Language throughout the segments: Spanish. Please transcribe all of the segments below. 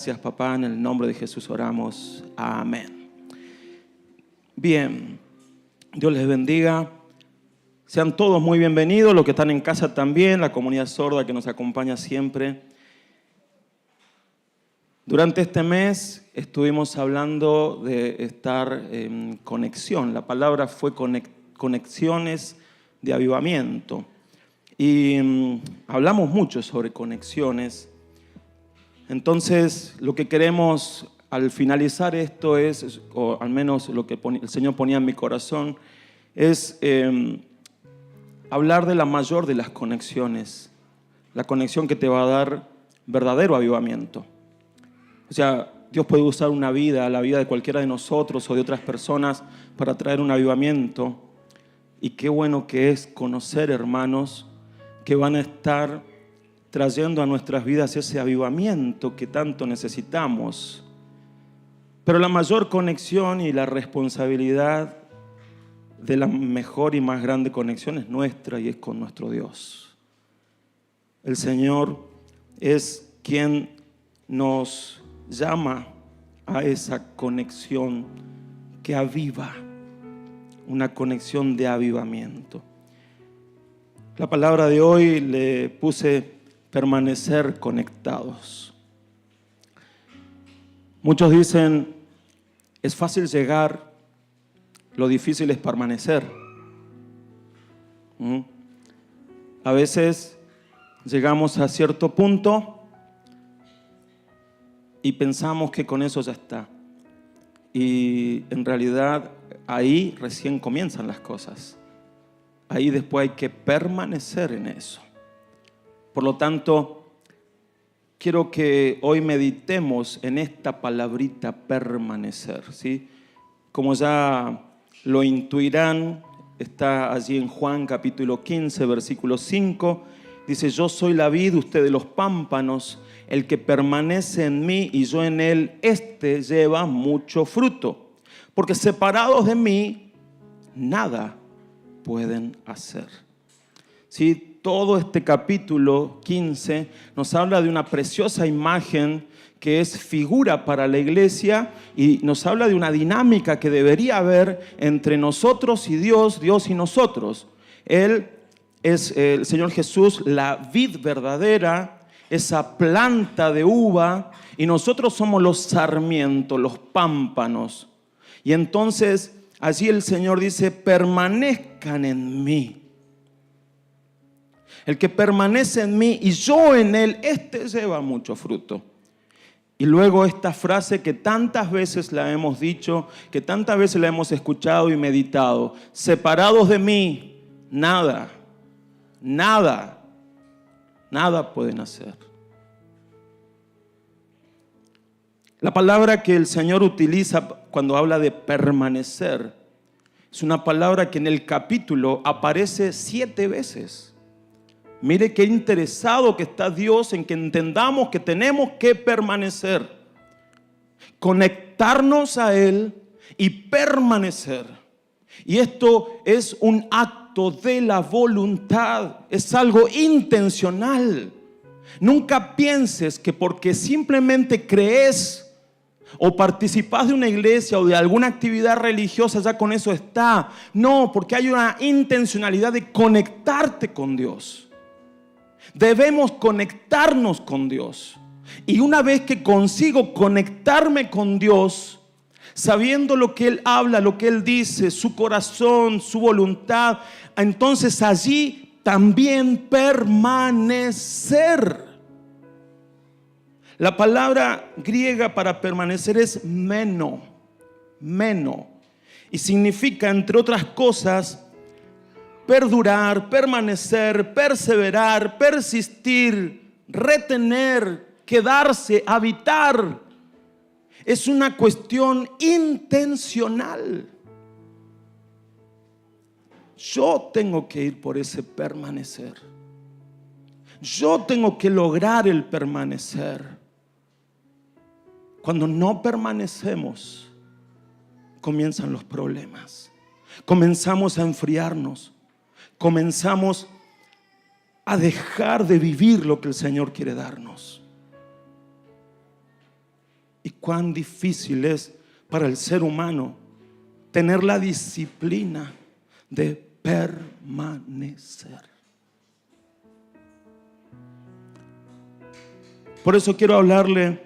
Gracias, papá, en el nombre de Jesús oramos. Amén. Bien, Dios les bendiga. Sean todos muy bienvenidos, los que están en casa también, la comunidad sorda que nos acompaña siempre. Durante este mes estuvimos hablando de estar en conexión. La palabra fue conexiones de avivamiento. Y hablamos mucho sobre conexiones. Entonces, lo que queremos al finalizar esto es, o al menos lo que el Señor ponía en mi corazón, es hablar de la mayor de las conexiones, la conexión que te va a dar verdadero avivamiento. O sea, Dios puede usar una vida, la vida de cualquiera de nosotros o de otras personas para traer un avivamiento. Y qué bueno que es conocer hermanos que van a estar trayendo a nuestras vidas ese avivamiento que tanto necesitamos. Pero la mayor conexión y la responsabilidad de la mejor y más grande conexión es nuestra y es con nuestro Dios. El Señor es quien nos llama a esa conexión que aviva, una conexión de avivamiento. La palabra de hoy le puse permanecer conectados. Muchos dicen, es fácil llegar, lo difícil es permanecer. A veces llegamos a cierto punto y pensamos que con eso ya está. Y en realidad ahí recién comienzan las cosas. Ahí después hay que permanecer en eso. Por lo tanto, quiero que hoy meditemos en esta palabrita permanecer, ¿sí? Como ya lo intuirán, está allí en Juan capítulo 15, versículo 5. Dice, yo soy la vid, ustedes los pámpanos, el que permanece en mí y yo en él, este lleva mucho fruto. Porque separados de mí, nada pueden hacer. ¿Sí? Todo este capítulo 15 nos habla de una preciosa imagen que es figura para la iglesia y nos habla de una dinámica que debería haber entre nosotros y Dios, Dios y nosotros. Él es el Señor Jesús, la vid verdadera, esa planta de uva, y nosotros somos los sarmientos, los pámpanos. Y entonces allí el Señor dice, permanezcan en mí. El que permanece en mí y yo en él, este lleva mucho fruto. Y luego esta frase que tantas veces la hemos dicho, que tantas veces la hemos escuchado y meditado. Separados de mí, nada pueden hacer. La palabra que el Señor utiliza cuando habla de permanecer es una palabra que en el capítulo aparece 7 veces. Mire qué interesado que está Dios en que entendamos que tenemos que permanecer, conectarnos a Él y permanecer. Y esto es un acto de la voluntad, es algo intencional. Nunca pienses que porque simplemente crees o participas de una iglesia o de alguna actividad religiosa ya con eso está. No, porque hay una intencionalidad de conectarte con Dios. Debemos conectarnos con Dios. Y una vez que consigo conectarme con Dios, sabiendo lo que Él habla, lo que Él dice, su corazón, su voluntad, entonces allí también permanecer. La palabra griega para permanecer es meno. Y significa, entre otras cosas, perdurar, permanecer, perseverar, persistir, retener, quedarse, habitar. Es una cuestión intencional. Yo tengo que ir por ese permanecer. Yo tengo que lograr el permanecer. Cuando no permanecemos, comienzan los problemas. Comenzamos a enfriarnos. Comenzamos a dejar de vivir lo que el Señor quiere darnos. Y cuán difícil es para el ser humano tener la disciplina de permanecer. Por eso quiero hablarle,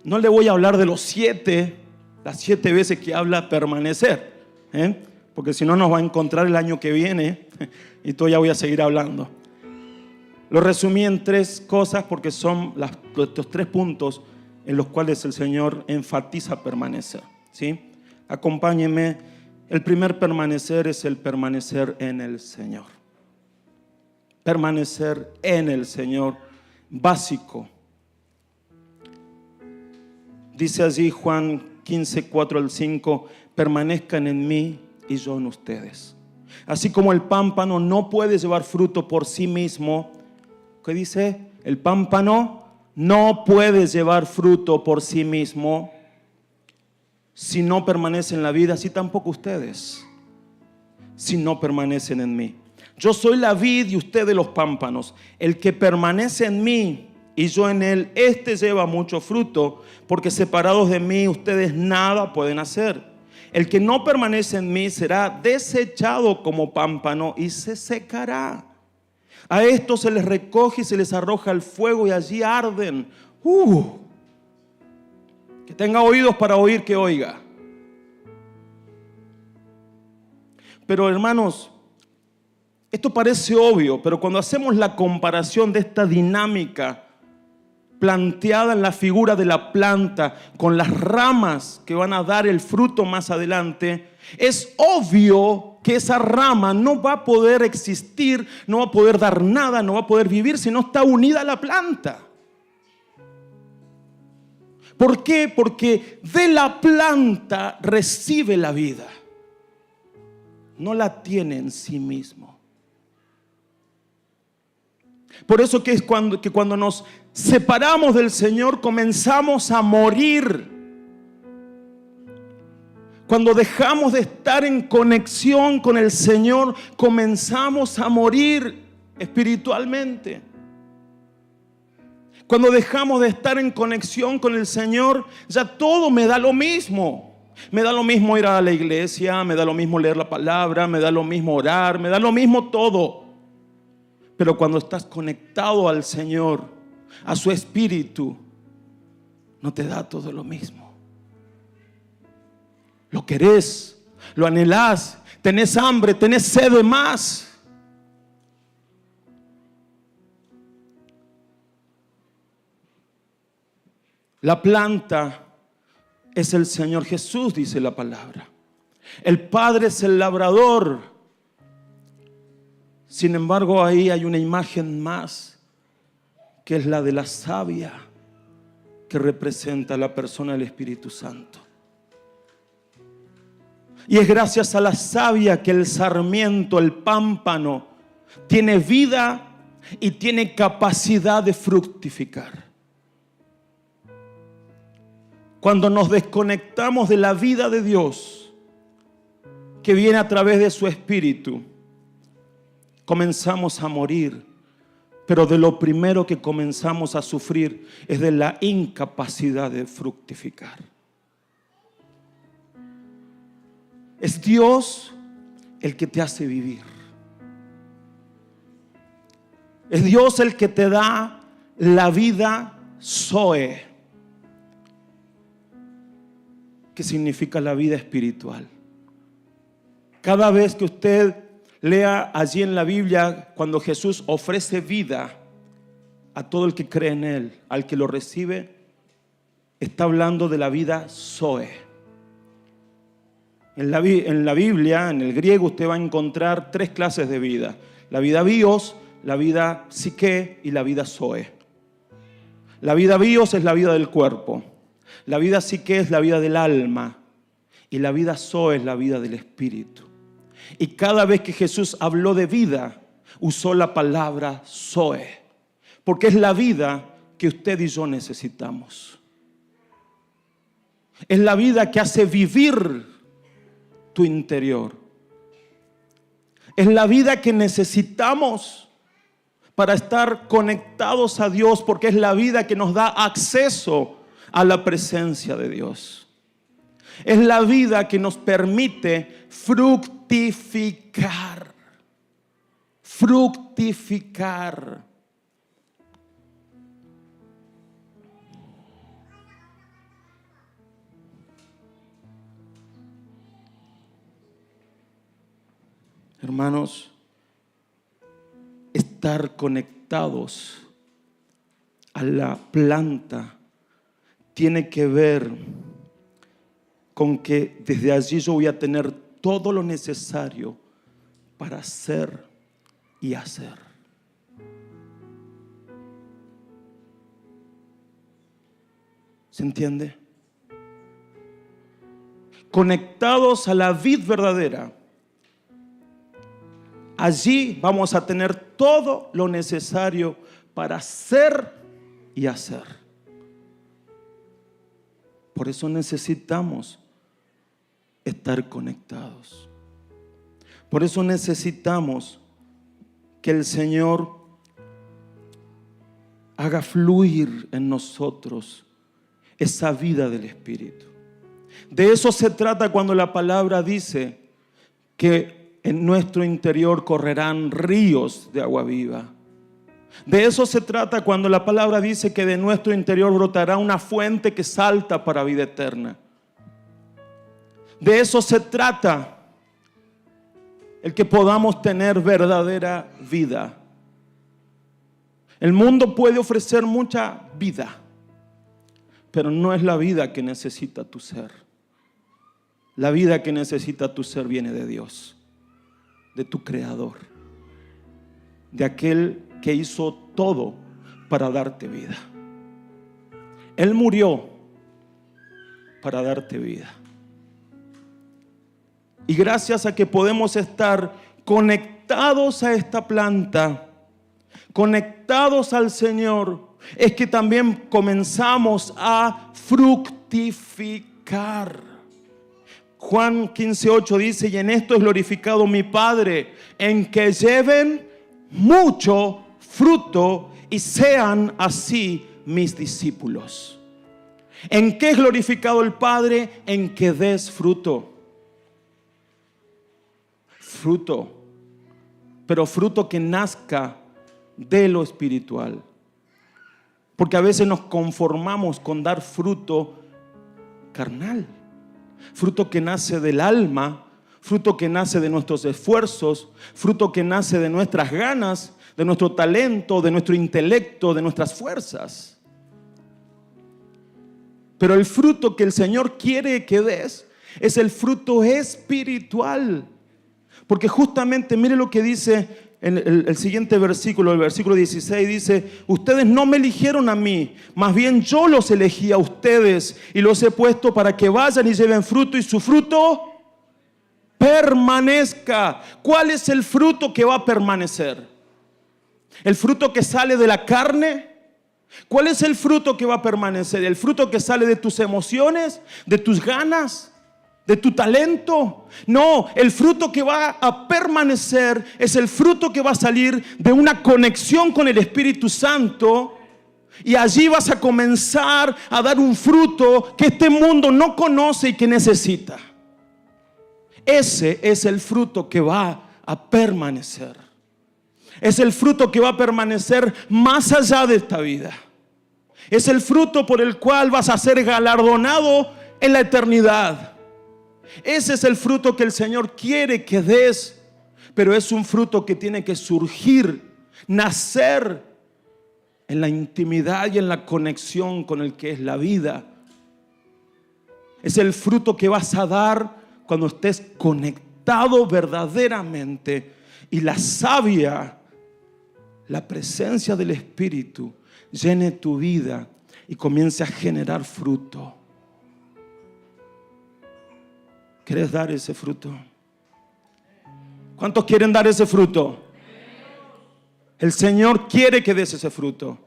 no le voy a hablar de las 7 veces que habla permanecer, porque si no nos va a encontrar el año que viene y todavía voy a seguir hablando. Lo resumí en 3 cosas porque son estos 3 puntos en los cuales el Señor enfatiza permanecer, ¿sí? Acompáñenme. El primer permanecer es el permanecer en el Señor. Permanecer en el Señor, básico. Dice allí Juan 15, 4 al 5, permanezcan en mí y yo en ustedes. Así como el pámpano no puede llevar fruto por sí mismo. ¿Qué dice? El pámpano no puede llevar fruto por sí mismo si no permanece en la vida, así tampoco ustedes, si no permanecen en mí. Yo soy la vid y ustedes los pámpanos. El que permanece en mí y yo en él, este lleva mucho fruto, porque separados de mí ustedes nada pueden hacer. El que no permanece en mí será desechado como pámpano y se secará. A estos se les recoge y se les arroja al fuego y allí arden. Que tenga oídos para oír, que oiga. Pero hermanos, esto parece obvio, pero cuando hacemos la comparación de esta dinámica planteada en la figura de la planta con las ramas que van a dar el fruto más adelante, es obvio que esa rama no va a poder existir, no va a poder dar nada, no va a poder vivir si no está unida a la planta. ¿Por qué? Porque de la planta recibe la vida, no la tiene en sí mismo. Por eso que es cuando nos separamos del Señor comenzamos a morir. Cuando dejamos de estar en conexión con el Señor, comenzamos a morir espiritualmente. Cuando dejamos de estar en conexión con el Señor, ya todo me da lo mismo. Me da lo mismo ir a la iglesia, me da lo mismo leer la palabra, me da lo mismo orar, me da lo mismo todo. Pero cuando estás conectado al Señor, a su Espíritu, no te da todo lo mismo. Lo querés, lo anhelás, tenés hambre, tenés sed de más. La planta es el Señor Jesús, dice la palabra. El Padre es el labrador. Sin embargo, ahí hay una imagen más, que es la de la savia, que representa a la persona del Espíritu Santo. Y es gracias a la savia que el sarmiento, el pámpano, tiene vida y tiene capacidad de fructificar. Cuando nos desconectamos de la vida de Dios, que viene a través de su Espíritu, comenzamos a morir. Pero de lo primero que comenzamos a sufrir es de la incapacidad de fructificar. Es Dios el que te hace vivir. Es Dios el que te da la vida Zoe, que significa la vida espiritual. Cada vez que usted lea allí en la Biblia, cuando Jesús ofrece vida a todo el que cree en Él, al que lo recibe, está hablando de la vida Zoe. En la Biblia, en el griego, usted va a encontrar 3 clases de vida: la vida bios, la vida psique y la vida Zoe. La vida bios es la vida del cuerpo, la vida psique es la vida del alma y la vida Zoe es la vida del espíritu. Y cada vez que Jesús habló de vida, usó la palabra Zoe, porque es la vida que usted y yo necesitamos. Es la vida que hace vivir tu interior. Es la vida que necesitamos para estar conectados a Dios, porque es la vida que nos da acceso a la presencia de Dios. Es la vida que nos permite fructificar. Fructificar. Hermanos, estar conectados a la planta tiene que ver con que desde allí yo voy a tener todo lo necesario para hacer y hacer. ¿Se entiende? Conectados a la vid verdadera, allí vamos a tener todo lo necesario para hacer y hacer. Por eso necesitamos estar conectados. Por eso necesitamos que el Señor haga fluir en nosotros esa vida del Espíritu. De eso se trata cuando la palabra dice que en nuestro interior correrán ríos de agua viva. De eso se trata cuando la palabra dice que de nuestro interior brotará una fuente que salta para vida eterna. De eso se trata el que podamos tener verdadera vida. El mundo puede ofrecer mucha vida, pero no es la vida que necesita tu ser. La vida que necesita tu ser viene de Dios, de tu Creador, de aquel que hizo todo para darte vida. Él murió para darte vida. Y gracias a que podemos estar conectados a esta planta, conectados al Señor, es que también comenzamos a fructificar. Juan 15:8 dice: y en esto es glorificado mi Padre, en que lleven mucho fruto y sean así mis discípulos. ¿En qué es glorificado el Padre? En que des fruto. Fruto, pero fruto que nazca de lo espiritual. Porque a veces nos conformamos con dar fruto carnal, fruto que nace del alma, fruto que nace de nuestros esfuerzos, fruto que nace de nuestras ganas, de nuestro talento, de nuestro intelecto, de nuestras fuerzas. Pero el fruto que el Señor quiere que des es el fruto espiritual. Porque justamente mire lo que dice en el siguiente versículo, el versículo 16 dice: ustedes no me eligieron a mí, más bien yo los elegí a ustedes y los he puesto para que vayan y lleven fruto y su fruto permanezca. ¿Cuál es el fruto que va a permanecer? ¿El fruto que sale de la carne? ¿Cuál es el fruto que va a permanecer? ¿El fruto que sale de tus emociones, de tus ganas, de tu talento? No, el fruto que va a permanecer es el fruto que va a salir de una conexión con el Espíritu Santo. Y allí vas a comenzar a dar un fruto que este mundo no conoce y que necesita. Ese es el fruto que va a permanecer. Es el fruto que va a permanecer más allá de esta vida. Es el fruto por el cual vas a ser galardonado en la eternidad. Ese es el fruto que el Señor quiere que des, pero es un fruto que tiene que surgir, nacer en la intimidad y en la conexión con el que es la vida. Es el fruto que vas a dar cuando estés conectado verdaderamente y la savia, la presencia del Espíritu llene tu vida y comience a generar fruto. ¿Quieres dar ese fruto? ¿Cuántos quieren dar ese fruto? El Señor quiere que des ese fruto.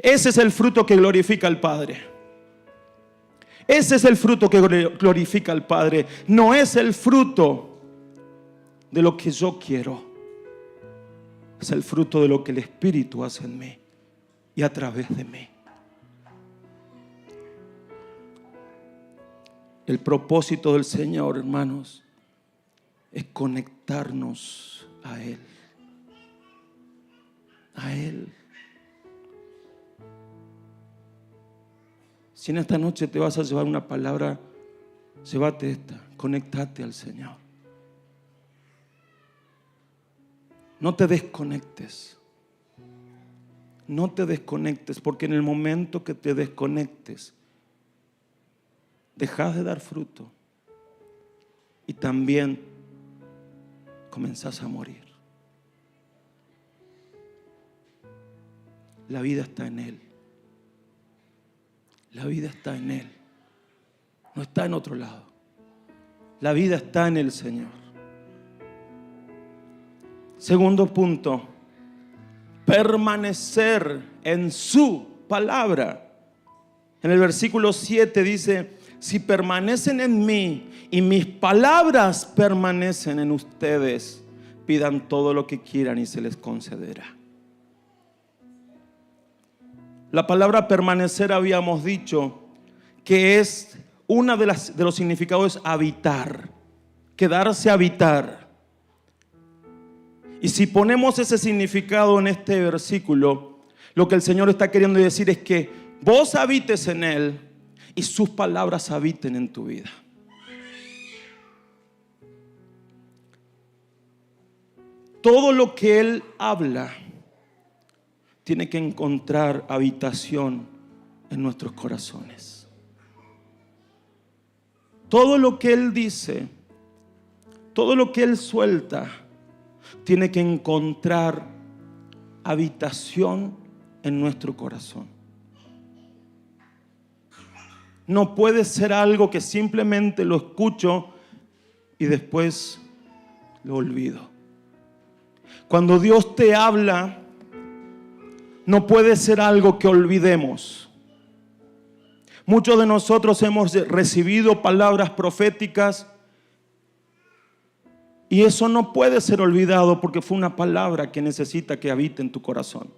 Ese es el fruto que glorifica al Padre. Ese es el fruto que glorifica al Padre. No es el fruto de lo que yo quiero. Es el fruto de lo que el Espíritu hace en mí y a través de mí. El propósito del Señor, hermanos, es conectarnos a Él. A Él. Si en esta noche te vas a llevar una palabra, llévate esta: conéctate al Señor. No te desconectes. No te desconectes, porque en el momento que te desconectes, dejas de dar fruto y también comenzás a morir. La vida está en Él. La vida está en Él. No está en otro lado. La vida está en el Señor. Segundo punto: permanecer en su palabra. En el versículo 7 dice: si permanecen en mí y mis palabras permanecen en ustedes, pidan todo lo que quieran y se les concederá. La palabra permanecer, habíamos dicho que es una de los significados: habitar, quedarse a habitar. Y si ponemos ese significado en este versículo, lo que el Señor está queriendo decir es que vos habites en Él y sus palabras habiten en tu vida. Todo lo que Él habla tiene que encontrar habitación en nuestros corazones. Todo lo que Él dice, todo lo que Él suelta, tiene que encontrar habitación en nuestro corazón. No puede ser algo que simplemente lo escucho y después lo olvido. Cuando Dios te habla, no puede ser algo que olvidemos. Muchos de nosotros hemos recibido palabras proféticas y eso no puede ser olvidado porque fue una palabra que necesita que habite en tu corazón.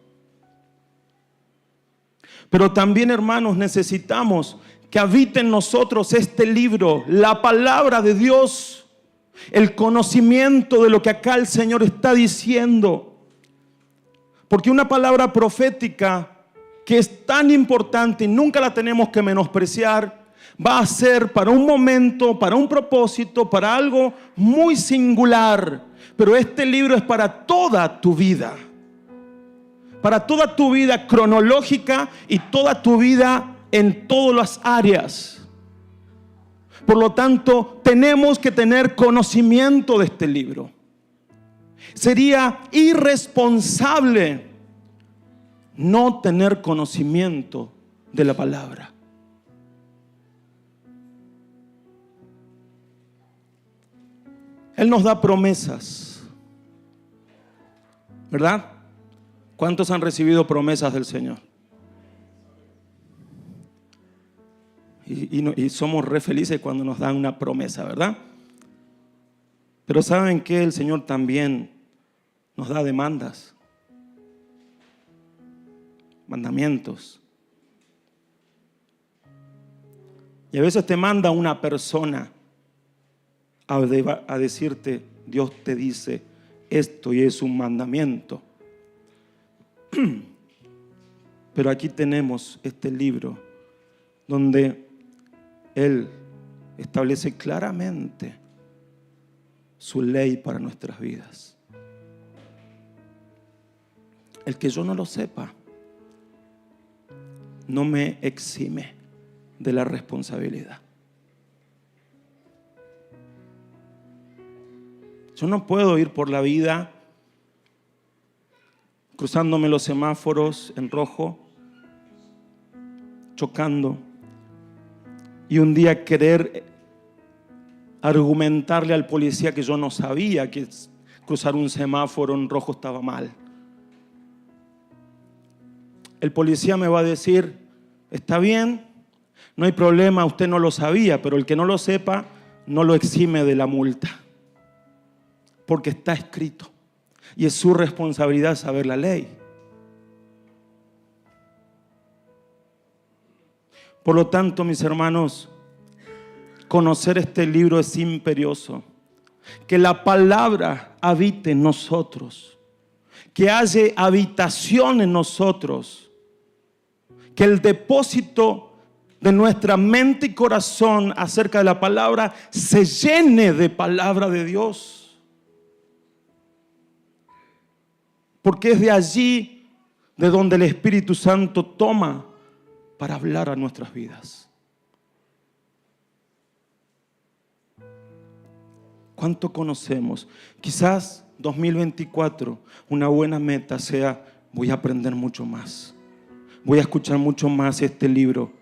Pero también, hermanos, necesitamos que habite en nosotros este libro, la palabra de Dios, el conocimiento de lo que acá el Señor está diciendo. Porque una palabra profética que es tan importante y nunca la tenemos que menospreciar, va a ser para un momento, para un propósito, para algo muy singular. Pero este libro es para toda tu vida. Para toda tu vida cronológica y toda tu vida en todas las áreas. Por lo tanto, tenemos que tener conocimiento de este libro. Sería irresponsable no tener conocimiento de la palabra. Él nos da promesas, ¿verdad? ¿Cuántos han recibido promesas del Señor? Y somos re felices cuando nos dan una promesa, ¿verdad? Pero ¿saben qué? El Señor también nos da demandas, mandamientos. Y a veces te manda una persona a decirte: Dios te dice esto y es un mandamiento. Pero aquí tenemos este libro donde Él establece claramente su ley para nuestras vidas. El que yo no lo sepa no me exime de la responsabilidad. Yo no puedo ir por la vida cruzándome los semáforos en rojo, chocando, y un día querer argumentarle al policía que yo no sabía que cruzar un semáforo en rojo estaba mal. El policía me va a decir: está bien, no hay problema, usted no lo sabía, pero el que no lo sepa no lo exime de la multa, porque está escrito y es su responsabilidad saber la ley. Por lo tanto, mis hermanos, conocer este libro es imperioso. Que la palabra habite en nosotros. Que haya habitación en nosotros. Que el depósito de nuestra mente y corazón acerca de la palabra se llene de palabra de Dios. Porque es de allí de donde el Espíritu Santo toma para hablar a nuestras vidas. ¿Cuánto conocemos? Quizás 2024, una buena meta sea: voy a aprender mucho más. Voy a escuchar mucho más este libro.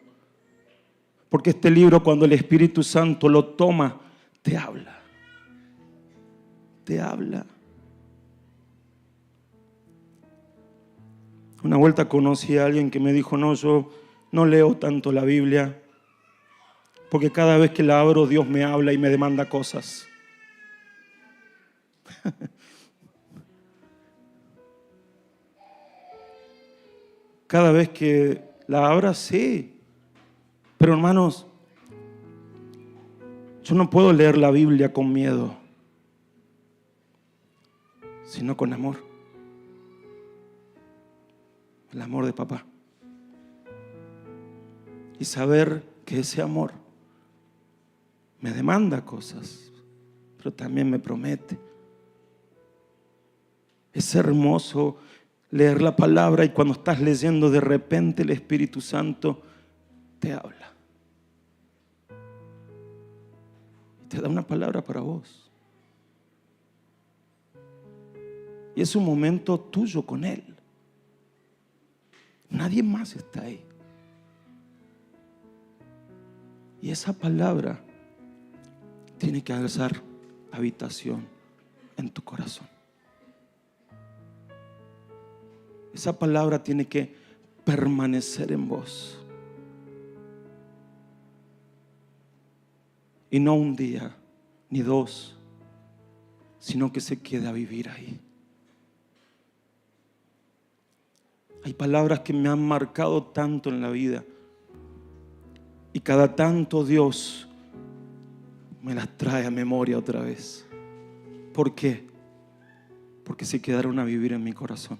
Porque este libro, cuando el Espíritu Santo lo toma, te habla. Te habla. Una vuelta conocí a alguien que me dijo: no, yo no leo tanto la Biblia, porque cada vez que la abro Dios me habla y me demanda cosas. Cada vez que la abra, sí. Pero hermanos, yo no puedo leer la Biblia con miedo, sino con amor. El amor de papá. Y saber que ese amor me demanda cosas, pero también me promete. Es hermoso leer la palabra y cuando estás leyendo, de repente el Espíritu Santo te habla. Te da una palabra para vos. Y es un momento tuyo con Él. Nadie más está ahí. Y esa palabra tiene que hacer habitación en tu corazón. Esa palabra tiene que permanecer en vos. Y no un día, ni dos, sino que se quede a vivir ahí. Hay palabras que me han marcado tanto en la vida. Y cada tanto Dios me las trae a memoria otra vez. ¿Por qué? Porque se quedaron a vivir en mi corazón.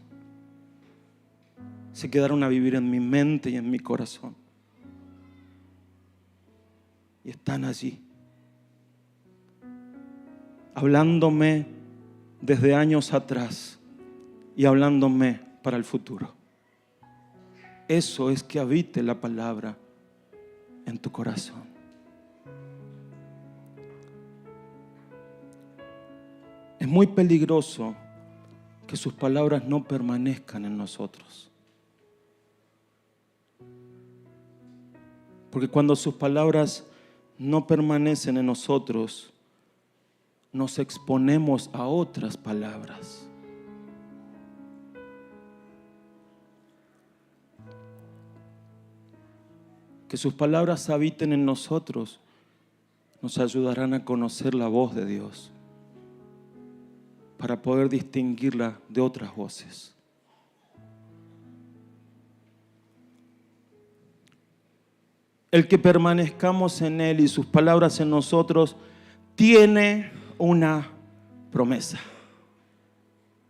Se quedaron a vivir en mi mente y en mi corazón. Y están allí, hablándome desde años atrás y hablándome para el futuro. Eso es que habite la palabra en tu corazón. Es muy peligroso que sus palabras no permanezcan en nosotros. Porque cuando sus palabras no permanecen en nosotros, nos exponemos a otras palabras. Que sus palabras habiten en nosotros nos ayudarán a conocer la voz de Dios para poder distinguirla de otras voces. El que permanezcamos en Él y sus palabras en nosotros tiene una promesa.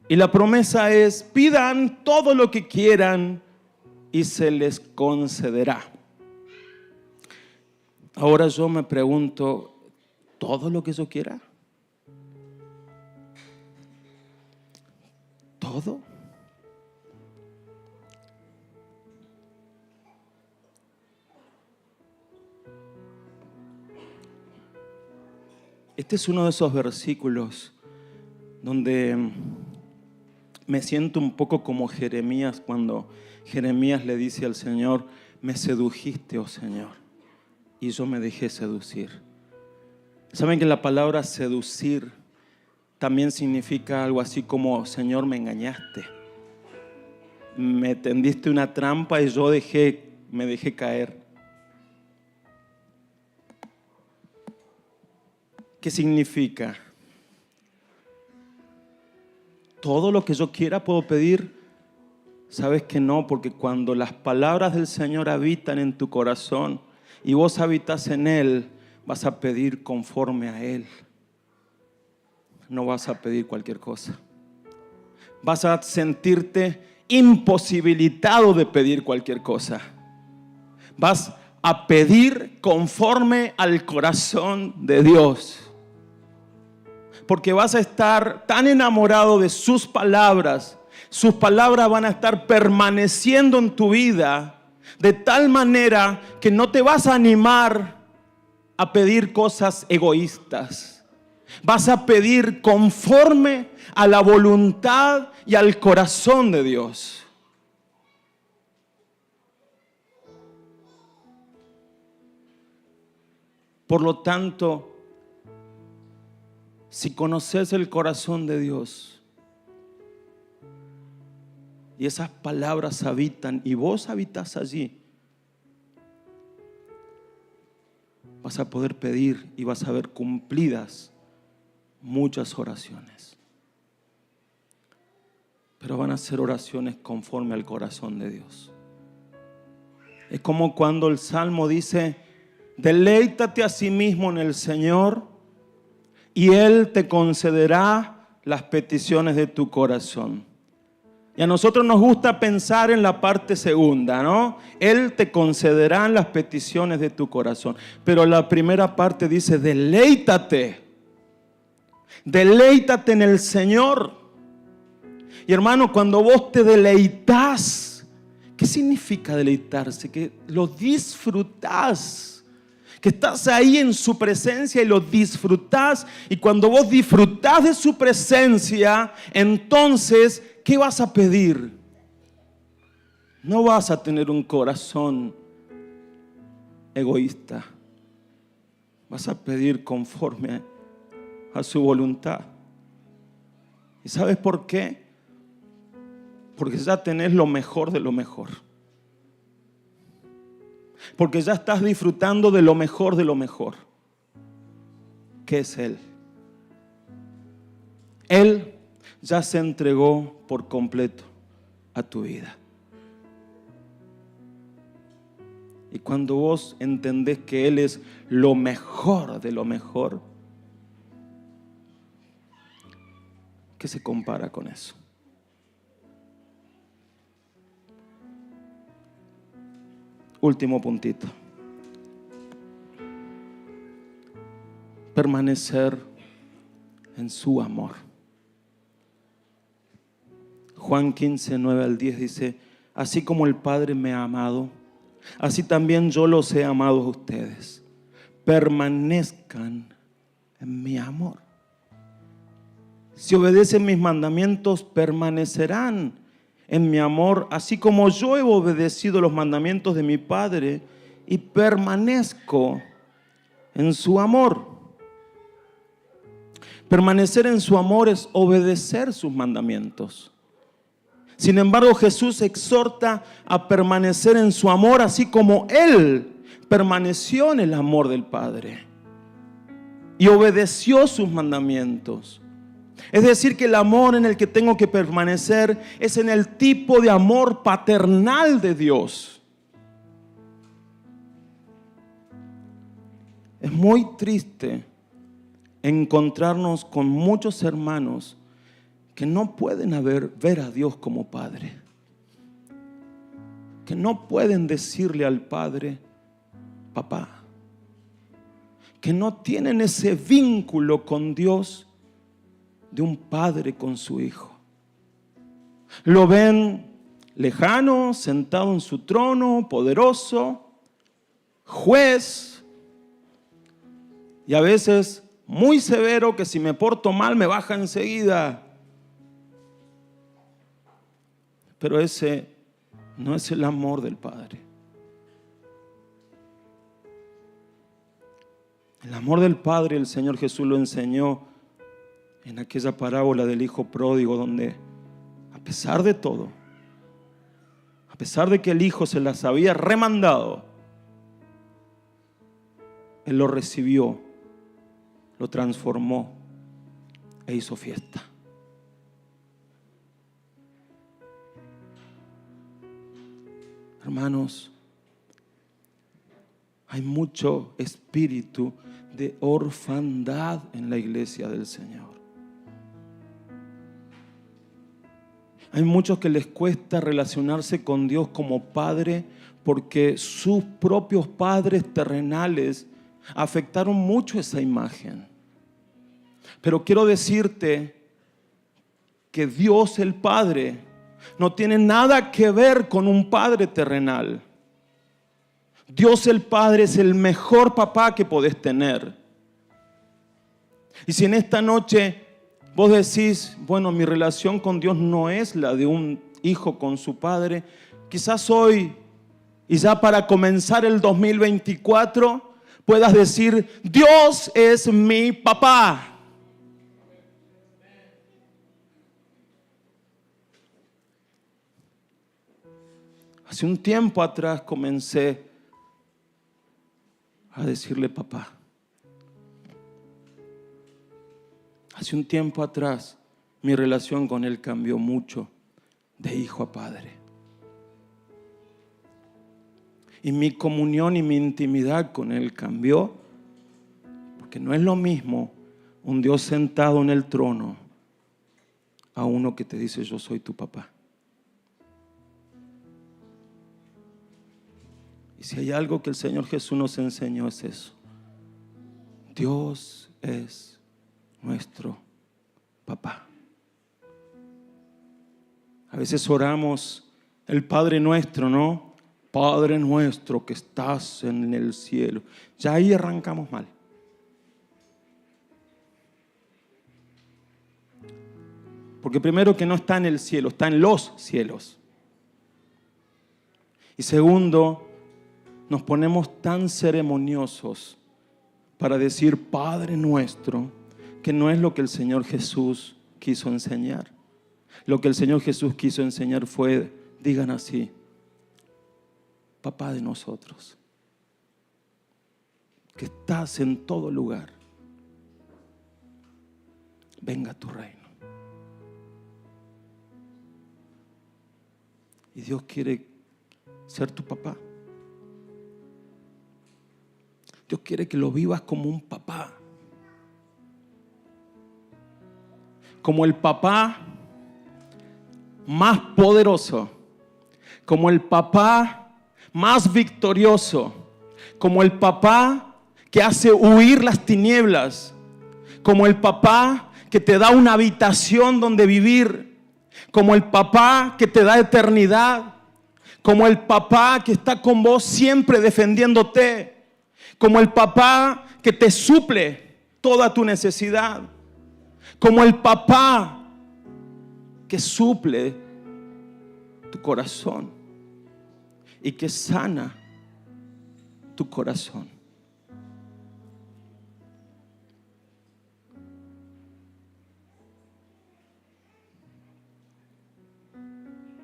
Y la promesa es: pidan todo lo que quieran y se les concederá. Ahora yo me pregunto, ¿todo lo que yo quiera? ¿Todo? Este es uno de esos versículos donde me siento un poco como Jeremías, cuando Jeremías le dice al Señor: me sedujiste, oh Señor, y yo me dejé seducir. ¿Saben que la palabra seducir también significa algo así como: Señor, me engañaste, me tendiste una trampa y yo me dejé caer? ¿Qué significa? Todo lo que yo quiera puedo pedir. Sabes que no, porque cuando las palabras del Señor habitan en tu corazón y vos habitas en Él, vas a pedir conforme a Él. No vas a pedir cualquier cosa. Vas a sentirte imposibilitado de pedir cualquier cosa. Vas a pedir conforme al corazón de Dios. Porque vas a estar tan enamorado de sus palabras. Sus palabras van a estar permaneciendo en tu vida de tal manera que no te vas a animar a pedir cosas egoístas. Vas a pedir conforme a la voluntad y al corazón de Dios. Por lo tanto, si conoces el corazón de Dios y esas palabras habitan y vos habitas allí, vas a poder pedir y vas a ver cumplidas muchas oraciones. Pero van a ser oraciones conforme al corazón de Dios. Es como cuando el Salmo dice: deleítate a sí mismo en el Señor y Él te concederá las peticiones de tu corazón. Y a nosotros nos gusta pensar en la parte segunda, ¿no? Él te concederá las peticiones de tu corazón. Pero la primera parte dice: deleítate. Deleítate en el Señor. Y hermano, cuando vos te deleitas, ¿qué significa deleitarse? Que lo disfrutás. Que estás ahí en su presencia y lo disfrutás. Y cuando vos disfrutás de su presencia, entonces, ¿qué vas a pedir? No vas a tener un corazón egoísta. Vas a pedir conforme a su voluntad. ¿Y sabes por qué? Porque ya tenés lo mejor de lo mejor. Porque ya estás disfrutando de lo mejor de lo mejor, que es Él. Él ya se entregó por completo a tu vida. Y cuando vos entendés que Él es lo mejor de lo mejor, ¿qué se compara con eso? Último puntito. Permanecer en su amor. Juan 15, 9 al 10 dice: así como el Padre me ha amado, así también yo los he amado a ustedes. Permanezcan en mi amor. Si obedecen mis mandamientos, permanecerán en mi amor, así como yo he obedecido los mandamientos de mi Padre y permanezco en su amor. Permanecer en su amor es obedecer sus mandamientos. Sin embargo, Jesús exhorta a permanecer en su amor, así como Él permaneció en el amor del Padre y obedeció sus mandamientos. Es decir, que el amor en el que tengo que permanecer es en el tipo de amor paternal de Dios. Es muy triste encontrarnos con muchos hermanos que no pueden ver a Dios como Padre, que no pueden decirle al Padre: papá, que no tienen ese vínculo con Dios de un padre con su hijo. Lo ven lejano, sentado en su trono, poderoso, juez, y a veces muy severo, que si me porto mal me baja enseguida. Pero ese no es el amor del Padre. El amor del Padre, el Señor Jesús lo enseñó en aquella parábola del hijo pródigo, donde a pesar de todo, a pesar de que el hijo se las había remandado, Él lo recibió, lo transformó e hizo fiesta. Hermanos, Hay mucho espíritu de orfandad en la iglesia del Señor. Hay muchos que les cuesta relacionarse con Dios como Padre porque sus propios padres terrenales afectaron mucho esa imagen. Pero quiero decirte que Dios el Padre no tiene nada que ver con un padre terrenal. Dios el Padre es el mejor papá que podés tener. Y si en esta noche vos decís, bueno, mi relación con Dios no es la de un hijo con su padre, quizás hoy y ya para comenzar el 2024 puedas decir, Dios es mi papá. Hace un tiempo atrás comencé a decirle papá. Hace un tiempo atrás mi relación con Él cambió mucho de hijo a padre. Y mi comunión y mi intimidad con Él cambió, porque no es lo mismo un Dios sentado en el trono a uno que te dice yo soy tu papá. Y si hay algo que el Señor Jesús nos enseñó es eso. Dios es nuestro papá. A veces oramos el Padre Nuestro, ¿no? Padre nuestro que estás en el cielo. Ya ahí arrancamos mal. Porque primero que no está en el cielo, está en los cielos. Y segundo, nos ponemos tan ceremoniosos para decir Padre Nuestro, que no es lo que el Señor Jesús quiso enseñar. Lo que el Señor Jesús quiso enseñar fue, digan así, Papá de nosotros, que estás en todo lugar, venga tu reino. Y Dios quiere ser tu papá. Dios quiere que lo vivas como un papá. Como el papá más poderoso, como el papá más victorioso, como el papá que hace huir las tinieblas, como el papá que te da una habitación donde vivir, como el papá que te da eternidad, como el papá que está con vos siempre defendiéndote, como el papá que te suple toda tu necesidad, como el papá que suple tu corazón y que sana tu corazón.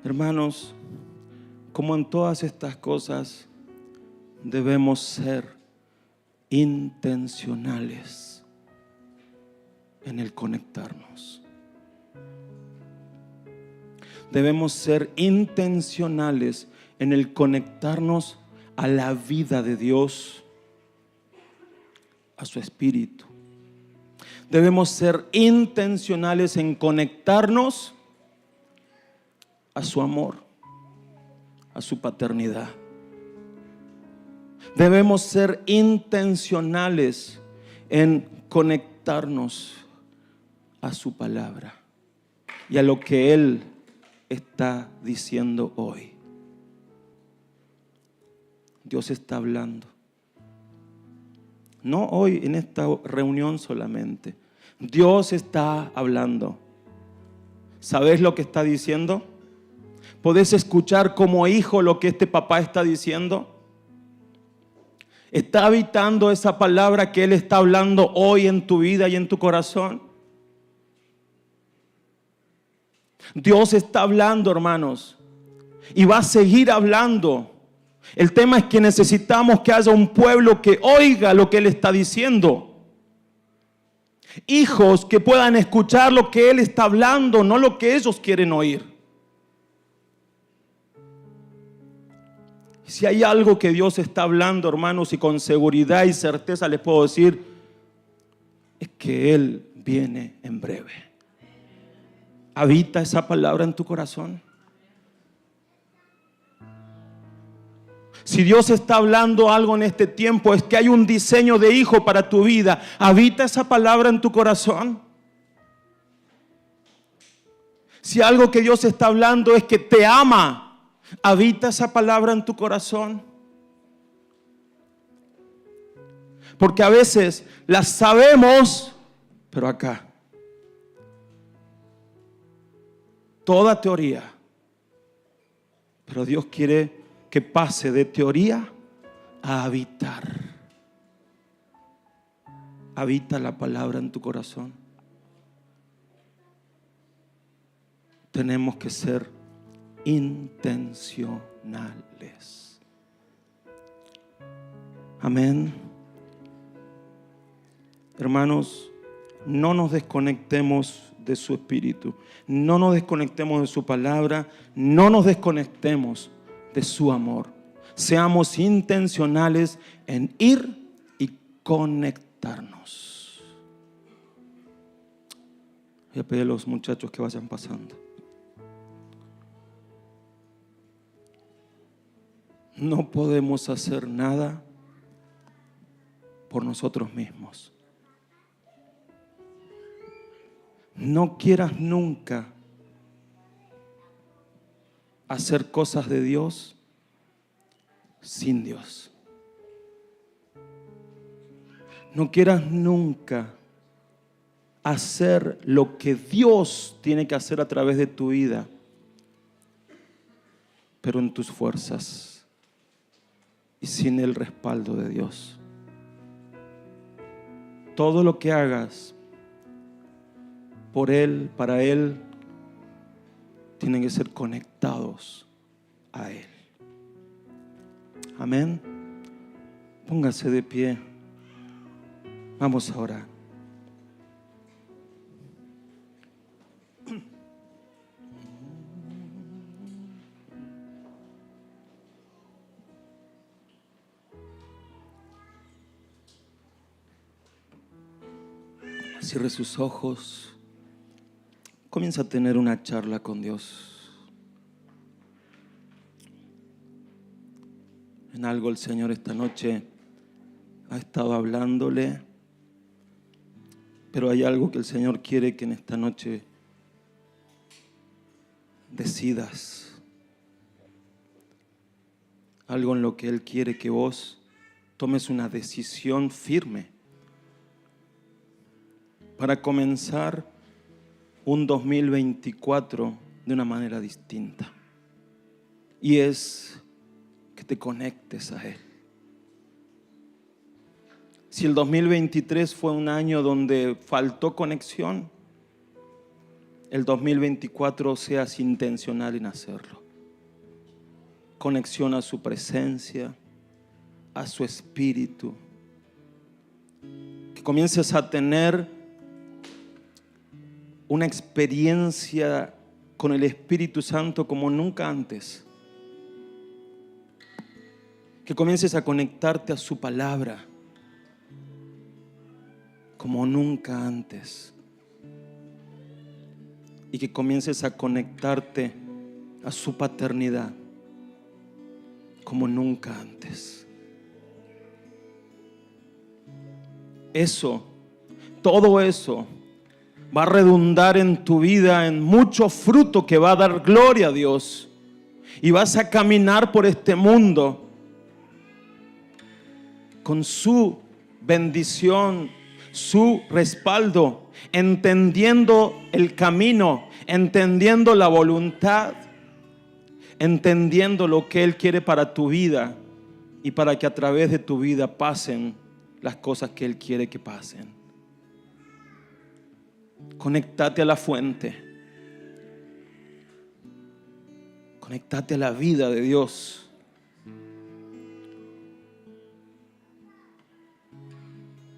Hermanos, como en todas estas cosas, debemos ser intencionales en el conectarnos. Debemos ser intencionales en el conectarnos a la vida de Dios, a su Espíritu. Debemos ser intencionales en conectarnos a su amor, a su paternidad. Debemos ser intencionales en conectarnos a su palabra y a lo que Él está diciendo hoy. Dios está hablando. No hoy en esta reunión solamente. Dios está hablando. ¿Sabes lo que está diciendo? ¿Podés escuchar como hijo lo que este papá está diciendo? ¿Está habitando esa palabra que Él está hablando hoy en tu vida y en tu corazón? Dios está hablando, hermanos, y va a seguir hablando. El tema es que necesitamos que haya un pueblo que oiga lo que Él está diciendo. Hijos que puedan escuchar lo que Él está hablando, no lo que ellos quieren oír. Si hay algo que Dios está hablando, hermanos, y con seguridad y certeza les puedo decir, es que Él viene en breve. ¿Habita esa palabra en tu corazón? Si Dios está hablando algo en este tiempo, es que hay un diseño de hijo para tu vida. ¿Habita esa palabra en tu corazón? Si algo que Dios está hablando es que te ama, ¿habita esa palabra en tu corazón? Porque a veces las sabemos, pero acá, toda teoría. Pero Dios quiere que pase de teoría a habitar. ¿Habita la palabra en tu corazón? Tenemos que ser intencionales. Amén. Hermanos, no nos desconectemos de su espíritu, no nos desconectemos de su palabra, no nos desconectemos de su amor. Seamos intencionales en ir y conectarnos. Voy a pedir a los muchachos que vayan pasando. No podemos hacer nada por nosotros mismos. No quieras nunca hacer cosas de Dios sin Dios. No quieras nunca hacer lo que Dios tiene que hacer a través de tu vida, pero en tus fuerzas y sin el respaldo de Dios. Todo lo que hagas por Él, para Él, tienen que ser conectados a Él. Amén. Póngase de pie. Vamos a orar. Cierre sus ojos. Comienza a tener una charla con Dios. En algo el Señor esta noche ha estado hablándole, pero hay algo que el Señor quiere que en esta noche decidas. Algo en lo que Él quiere que vos tomes una decisión firme para comenzar un 2024 de una manera distinta. Y es que te conectes a Él. Si el 2023 fue un año donde faltó conexión, el 2024 seas intencional en hacerlo. Conexión a su presencia, a su espíritu. Que comiences a tener una experiencia con el Espíritu Santo como nunca antes. Que comiences a conectarte a su palabra como nunca antes. Y que comiences a conectarte a su paternidad como nunca antes. Eso, todo eso va a redundar en tu vida en mucho fruto que va a dar gloria a Dios. Y vas a caminar por este mundo con su bendición, su respaldo, entendiendo el camino, entendiendo la voluntad, entendiendo lo que Él quiere para tu vida y para que a través de tu vida pasen las cosas que Él quiere que pasen. Conéctate a la fuente. Conéctate a la vida de Dios.